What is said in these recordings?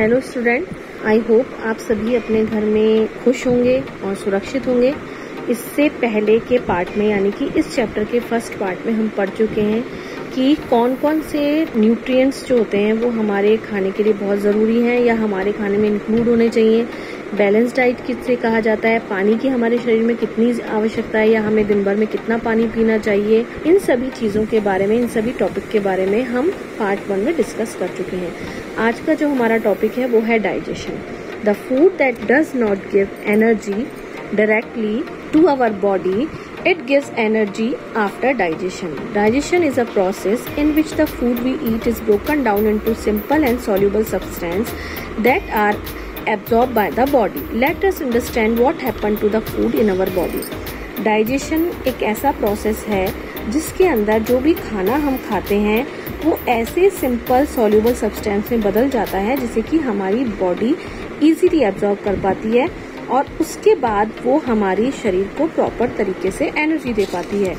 Hello student, I hope आप सभी अपने घर में खुश होंगे और सुरक्षित होंगे। इससे पहले के पार्ट में यानी कि इस चैप्टर के फर्स्ट पार्ट में हम पढ़ चुके हैं कि कौन कौन से न्यूट्रिएंट्स जो होते हैं वो हमारे खाने के लिए बहुत ज़रूरी हैं या हमारे खाने में इंक्लूड होने चाहिए। बैलेंस डाइट किससे कहा जाता है, पानी की हमारे शरीर में कितनी आवश्यकता है या हमें दिन भर में कितना पानी पीना चाहिए, इन सभी चीज़ों के बारे में, इन सभी टॉपिक के बारे में हम पार्ट 1 में डिस्कस कर चुके हैं। आज का जो हमारा टॉपिक है वो है digestion. The food that does not give energy directly to our body, it gives energy after digestion. Digestion is a process in which the food we eat is broken down into simple and soluble substances that are absorbed by the body. Let us understand what happened to the food in our body. Digestion एक ऐसा process है जिसके अंदर जो भी खाना हम खाते हैं वो ऐसे सिंपल सॉल्यूबल सब्सटेंस में बदल जाता है जिसे कि हमारी बॉडी इजीली एब्जॉर्ब कर पाती है और उसके बाद वो हमारी शरीर को प्रॉपर तरीके से एनर्जी दे पाती है।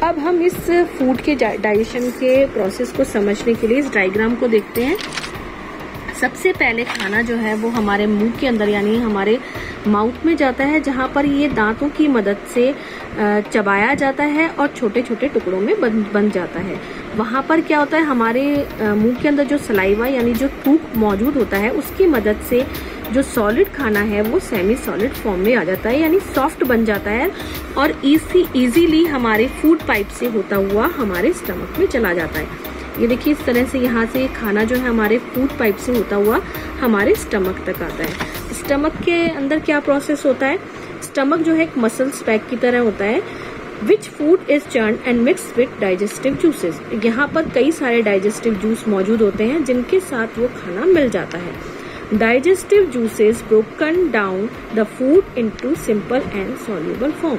अब हम इस फूड के डाइजेशन के प्रोसेस को समझने के लिए इस डायग्राम को देखते हैं। सबसे पहले खाना जो है वो हमारे मुंह के अंदर यानी हमारे माउथ में जाता है, जहाँ पर ये दांतों की मदद से चबाया जाता है और छोटे छोटे टुकड़ों में बन जाता है। वहाँ पर क्या होता है, हमारे मुंह के अंदर जो सलाइवा यानी जो थूक मौजूद होता है उसकी मदद से जो सॉलिड खाना है वो सेमी सॉलिड फॉर्म में आ जाता है यानी सॉफ्ट बन जाता है और इजीली हमारे फूड पाइप से होता हुआ हमारे स्टमक में चला जाता है। ये देखिए इस तरह से यहाँ से खाना जो है हमारे फूड पाइप से होता हुआ हमारे स्टमक तक आता है। स्टमक के अंदर क्या प्रोसेस होता है, स्टमक जो है एक मसल्स पैक की तरह होता है। Which food is churn and mix with digestive juices. यहाँ पर कई सारे डाइजेस्टिव जूस मौजूद होते हैं जिनके साथ वो खाना मिल जाता है। Digestive juices broken down the food into simple and soluble form।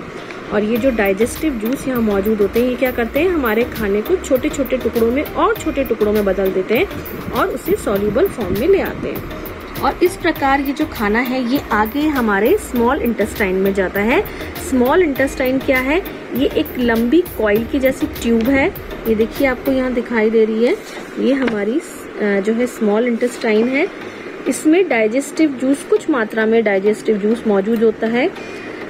और ये जो डाइजेस्टिव जूस यहाँ मौजूद होते हैं ये क्या करते हैं, हमारे खाने को छोटे छोटे टुकड़ों में और छोटे टुकड़ों में बदल देते हैं और उसे सॉल्यूबल फॉर्म में ले आते हैं। और इस प्रकार ये जो खाना है ये आगे हमारे स्मॉल इंटेस्टाइन में जाता है। स्मॉल इंटेस्टाइन क्या है, ये एक लंबी कॉइल की जैसी ट्यूब है। ये देखिए आपको यहाँ दिखाई दे रही है, ये हमारी जो है स्मॉल इंटेस्टाइन है। इसमें डाइजेस्टिव जूस, कुछ मात्रा में डाइजेस्टिव जूस मौजूद होता है।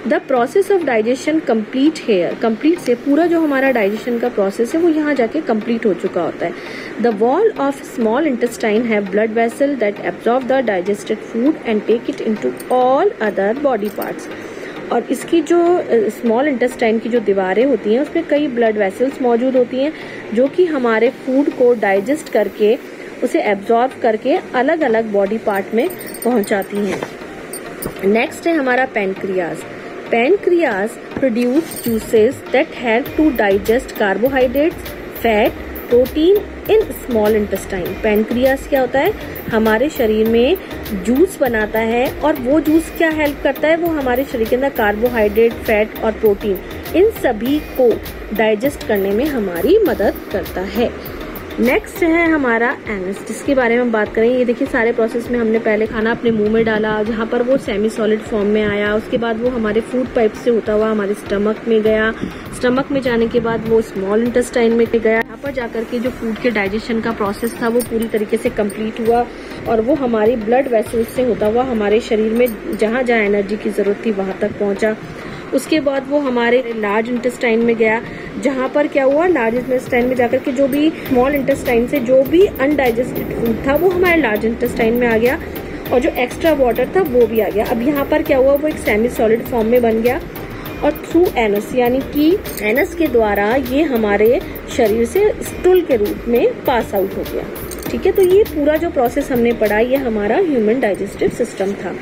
The process of digestion complete here, complete से पूरा जो हमारा डाइजेशन का प्रोसेस है वो यहाँ जाके कंप्लीट हो चुका होता है। The wall of small intestine have blood vessel that absorb the digested food and take it into all other body parts. और इसकी जो स्मॉल इंटेस्टाइन की जो दीवारें होती हैं उसमें कई ब्लड वेसल्स मौजूद होती हैं जो कि हमारे फूड को डाइजेस्ट करके उसे एब्जॉर्ब करके अलग अलग बॉडी पार्ट में पहुंचाती हैं। नेक्स्ट है हमारा pancreas. Pancreas produce juices that help to digest carbohydrates, fat, protein in small intestine. Pancreas क्या होता है, हमारे शरीर में जूस बनाता है और वो जूस क्या हेल्प करता है, वो हमारे शरीर के अंदर कार्बोहाइड्रेट, फैट और प्रोटीन इन सभी को डाइजेस्ट करने में हमारी मदद करता है। नेक्स्ट है हमारा एनस, जिसके बारे में हम बात करें। ये देखिए सारे प्रोसेस में हमने पहले खाना अपने मुंह में डाला, जहाँ पर वो सेमी सॉलिड फॉर्म में आया, उसके बाद वो हमारे फूड पाइप से होता हुआ हमारे स्टमक में गया, स्टमक में जाने के बाद वो स्मॉल इंटेस्टाइन में गया। यहाँ पर जाकर के जो फूड के डाइजेशन का प्रोसेस था वो पूरी तरीके से कंप्लीट हुआ और वो हमारी ब्लड वेसल्स से होता हुआ हमारे शरीर में जहाँ जहाँ एनर्जी की जरूरत थी वहां तक पहुंचा। उसके बाद वो हमारे लार्ज इंटेस्टाइन में गया, जहाँ पर क्या हुआ, लार्ज इंटेस्टाइन में जाकर के जो भी स्मॉल इंटेस्टाइन से जो भी अनडाइजेस्टेड फूड था वो हमारे लार्ज इंटेस्टाइन में आ गया और जो एक्स्ट्रा वाटर था वो भी आ गया। अब यहाँ पर क्या हुआ, वो एक सेमी सॉलिड फॉर्म में बन गया और थ्रू एनस यानी कि एनस के द्वारा ये हमारे शरीर से स्टूल के रूप में पास आउट हो गया। ठीक है, तो ये पूरा जो प्रोसेस हमने पढ़ा ये हमारा ह्यूमन डाइजेस्टिव सिस्टम था।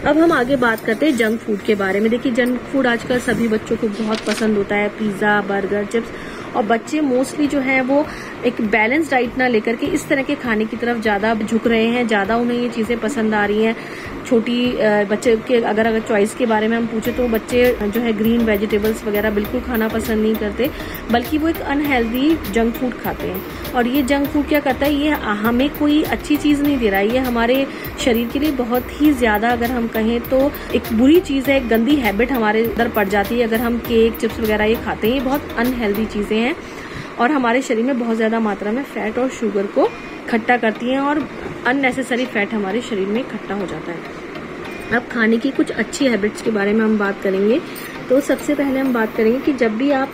अब हम आगे बात करते हैं जंक फूड के बारे में। देखिए जंक फूड आजकल सभी बच्चों को बहुत पसंद होता है, पिज्जा, बर्गर, चिप्स, और बच्चे मोस्टली जो है वो एक बैलेंस डाइट ना लेकर के इस तरह के खाने की तरफ ज्यादा झुक रहे हैं, ज्यादा उन्हें ये चीजें पसंद आ रही हैं। छोटी बच्चे के अगर चॉइस के बारे में हम पूछे तो बच्चे जो है ग्रीन वेजिटेबल्स वगैरह बिल्कुल खाना पसंद नहीं करते, बल्कि वो एक अनहेल्दी जंक फूड खाते हैं। और ये जंक फूड क्या करता है, ये हमें कोई अच्छी चीज नहीं दे रहा है, ये हमारे शरीर के लिए बहुत ही ज्यादा, अगर हम कहें तो एक बुरी चीज है, एक गंदी हैबिट हमारे अंदर पड़ जाती है अगर हम केक, चिप्स वगैरह ये खाते हैं। ये बहुत अनहेल्दी चीजें हैं और हमारे शरीर में बहुत ज्यादा मात्रा में फैट और शुगर को खट्टा करती हैं और अननेसेसरी फैट हमारे शरीर में इकट्ठा हो जाता है। अब खाने की कुछ अच्छी हैबिट्स के बारे में हम बात करेंगे। तो सबसे पहले हम बात करेंगे कि जब भी आप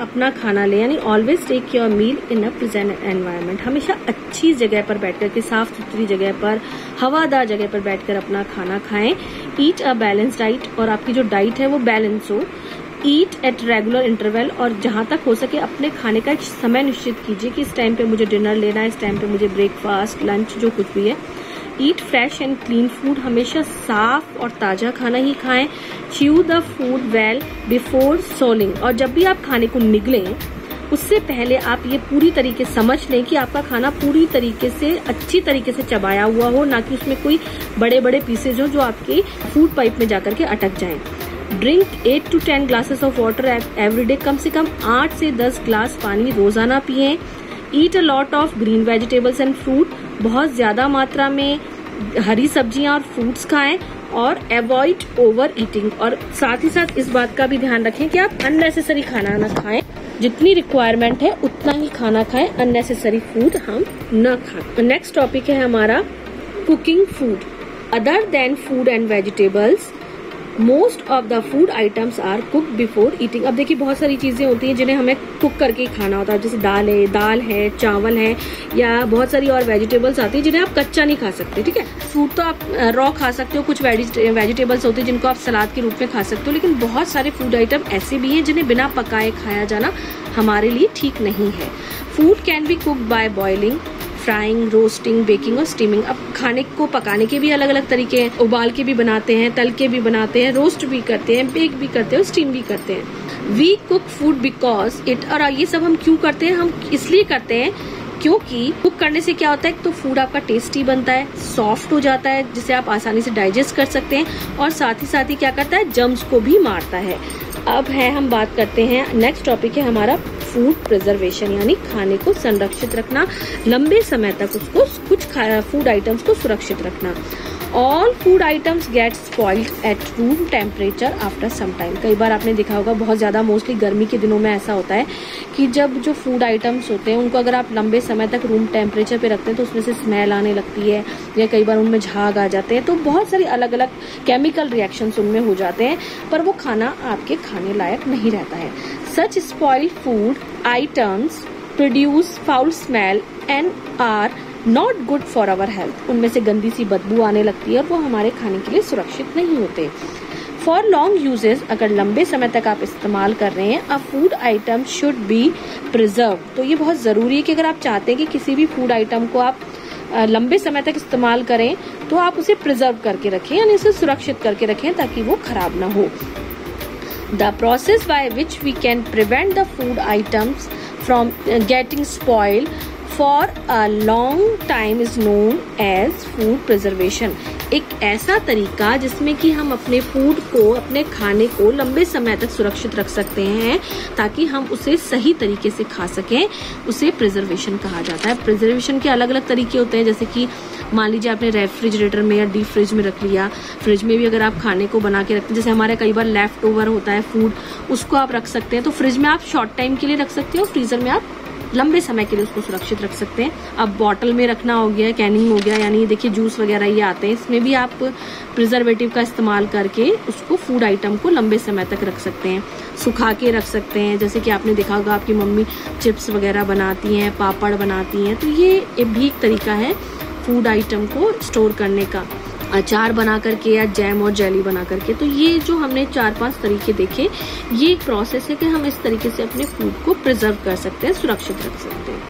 अपना खाना लें, यानी always take your meal in a present environment. हमेशा अच्छी जगह पर बैठकर के, साफ सुथरी जगह पर, हवादार जगह पर बैठकर अपना खाना खाएं। ईट अ बैलेंस डाइट, और आपकी जो डाइट है वो बैलेंस हो। ईट एट रेगुलर इंटरवल, और जहां तक हो सके अपने खाने का एक समय निश्चित कीजिए कि इस टाइम पे मुझे डिनर लेना है, इस टाइम पे मुझे ब्रेकफास्ट, लंच, जो कुछ भी है। ईट फ्रेश एंड क्लीन फूड, हमेशा साफ और ताजा खाना ही खाएं। Chew the food well before soling, और जब भी आप खाने को निगलें उससे पहले आप ये पूरी तरीके समझ लें कि आपका खाना पूरी तरीके से, अच्छी तरीके से चबाया हुआ हो, ना कि उसमें कोई बड़े बड़े पीसेज हो जो आपके फूड पाइप में जाकर के अटक जाएं। Drink 8 to 10 glasses of water every day, कम से कम 8 से 10 ग्लास पानी रोजाना पिएं। Eat a lot of green vegetables and fruit, बहुत ज्यादा मात्रा में हरी सब्जियां और फ्रूट्स खाएं। और अवॉइड ओवर ईटिंग, और साथ ही साथ इस बात का भी ध्यान रखें कि आप अननेसेसरी खाना ना खाएं। जितनी रिक्वायरमेंट है उतना ही खाना खाएं, अननेसेसरी फूड हम न खाएं। नेक्स्ट टॉपिक है हमारा cooking food. Other than food and vegetables, most of the food items are cook before eating. अब देखिए बहुत सारी चीजें होती हैं जिन्हें हमें कुक करके ही खाना होता है, जैसे दाल है, चावल है, या बहुत सारी और वेजिटेबल्स आती है जिन्हें आप कच्चा नहीं खा सकते। ठीक है, फ्रूट तो आप रॉ खा सकते हो, कुछ वेजिटेबल्स होते हैं जिनको आप सलाद के रूप में खा सकते हो, लेकिन बहुत सारे फूड आइटम ऐसे भी हैं जिन्हें बिना पकाए खाया जाना हमारे लिए ठीक नहीं है। Food can be cook by boiling, frying, roasting, baking और स्टीमिंग। अब खाने को पकाने के भी अलग अलग तरीके हैं, उबाल के भी बनाते हैं, तल के भी बनाते हैं, रोस्ट भी करते हैं, बेक भी करते हैं और स्टीम भी करते हैं। We cook food because it, और ये सब हम क्यों करते हैं? हम इसलिए करते हैं क्योंकि कुक करने से क्या होता है, तो फूड आपका टेस्टी बनता है, सॉफ्ट हो जाता है, जिसे आप आसानी से डाइजेस्ट कर सकते हैं, और साथ ही क्या करता है, जर्म्स को भी मारता है। अब हम बात करते हैं, नेक्स्ट टॉपिक है हमारा फूड प्रिजर्वेशन, यानी खाने को संरक्षित रखना, लंबे समय तक उसको कुछ फूड आइटम्स को सुरक्षित रखना। All food items get spoiled at room temperature after some time. कई बार आपने देखा होगा, बहुत ज्यादा मोस्टली गर्मी के दिनों में ऐसा होता है कि जब जो फूड आइटम्स होते हैं उनको अगर आप लंबे समय तक रूम टेम्परेचर पे रखते हैं तो उसमें से स्मेल आने लगती है, या कई बार उनमें झाग आ जाते हैं, तो बहुत सारी अलग अलग केमिकल रिएक्शंस उनमें हो जाते हैं, पर वो खाना आपके खाने लायक नहीं रहता है। Such spoiled food items produce foul smell and are not good for our health. उनमें से गंदी सी बदबू आने लगती है और वो हमारे खाने के लिए सुरक्षित नहीं होते। फॉर लॉन्ग यूजेस, अगर लंबे समय तक आप इस्तेमाल कर रहे हैं, अ food item should be preserve. तो ये बहुत जरूरी है कि अगर आप चाहते हैं कि किसी भी फूड आइटम को आप लंबे समय तक इस्तेमाल करें तो आप उसे प्रिजर्व करके रखें, यानी उसे सुरक्षित करके रखें ताकि वो खराब ना हो। The process by which we can prevent the food items from getting spoiled for a long time is known as food preservation। एक ऐसा तरीका जिसमें कि हम अपने फूड को, अपने खाने को लंबे समय तक सुरक्षित रख सकते हैं ताकि हम उसे सही तरीके से खा सकें, उसे प्रिजर्वेशन कहा जाता है। प्रिजर्वेशन के अलग अलग तरीके होते हैं, जैसे कि मान लीजिए आपने रेफ्रिजरेटर में या डीप फ्रिज में रख लिया, फ्रिज में भी अगर आप खाने को बना के रखते हैं, जैसे हमारे कई बार लेफ्ट ओवर होता है फूड, उसको आप रख सकते हैं, तो फ्रिज में आप शॉर्ट टाइम के लिए रख सकते हो, फ्रीजर में आप लंबे समय के लिए उसको सुरक्षित रख सकते हैं। अब बॉटल में रखना हो गया, कैनिंग हो गया, यानी देखिए जूस वगैरह ये आते हैं, इसमें भी आप प्रिजर्वेटिव का इस्तेमाल करके उसको फूड आइटम को लंबे समय तक रख सकते हैं, सुखा के रख सकते हैं। जैसे कि आपने देखा होगा आपकी मम्मी चिप्स वगैरह बनाती हैं, पापड़ बनाती हैं, तो ये भी एक तरीका है फूड आइटम को स्टोर करने का, अचार बना करके या जैम और जेली बना करके। तो ये जो हमने 4-5 तरीके देखे, ये एक प्रोसेस है कि हम इस तरीके से अपने फूड को प्रिजर्व कर सकते हैं, सुरक्षित रख सकते हैं।